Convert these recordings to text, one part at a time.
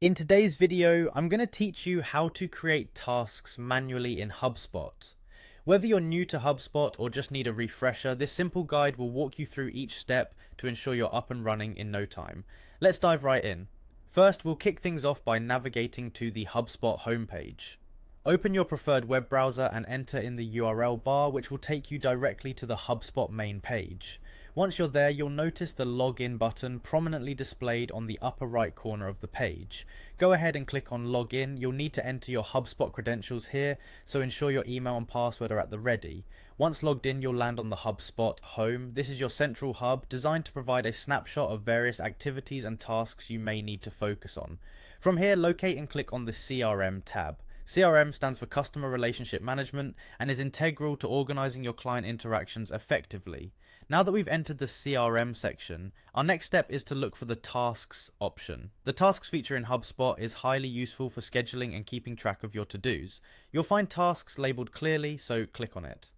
In today's video, I'm going to teach you how to create tasks manually in Hubspot. Whether you're new to HubSpot or just need a refresher, this simple guide will walk you through each step to ensure you're up and running in no time. Let's dive right in. First, we'll kick things off by navigating to the HubSpot homepage. Open your preferred web browser and enter in the URL bar, which will take you directly to the HubSpot main page. Once you're there, you'll notice the login button prominently displayed on the upper right corner of the page. Go ahead and click on login. You'll need to enter your HubSpot credentials here, so ensure your email and password are at the ready. Once logged in, you'll land on the HubSpot home. This is your central hub designed to provide a snapshot of various activities and tasks you may need to focus on. From here, locate and click on the CRM tab. CRM stands for Customer Relationship Management and is integral to organizing your client interactions effectively. Now that we've entered the CRM section, our next step is to look for the Tasks option. The Tasks feature in HubSpot is highly useful for scheduling and keeping track of your to-dos. You'll find tasks labeled clearly, so click on it.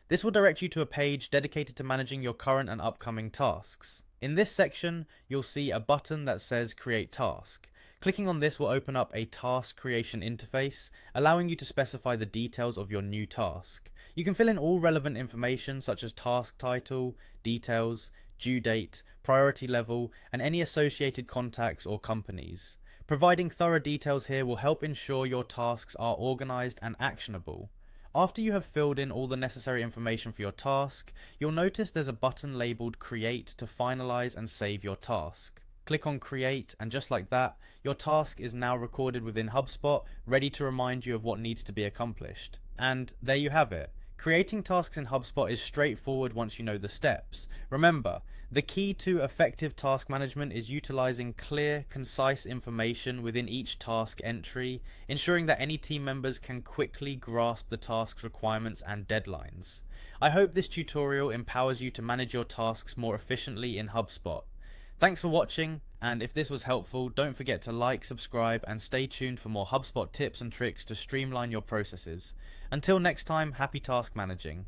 This will direct you to a page dedicated to managing your current and upcoming tasks. In this section, you'll see a button that says Create Task. Clicking on this will open up a task creation interface, allowing you to specify the details of your new task. You can fill in all relevant information such as task title, details, due date, priority level, and any associated contacts or companies. Providing thorough details here will help ensure your tasks are organized and actionable. After you have filled in all the necessary information for your task, you'll notice there's a button labeled Create to finalize and save your task. Click on Create, and just like that, your task is now recorded within HubSpot, ready to remind you of what needs to be accomplished. And there you have it. Creating tasks in HubSpot is straightforward once you know the steps. Remember, the key to effective task management is utilizing clear, concise information within each task entry, ensuring that any team members can quickly grasp the task's requirements and deadlines. I hope this tutorial empowers you to manage your tasks more efficiently in HubSpot. Thanks for watching, and if this was helpful, don't forget to like, subscribe, and stay tuned for more HubSpot tips and tricks to streamline your processes. Until next time, happy task managing.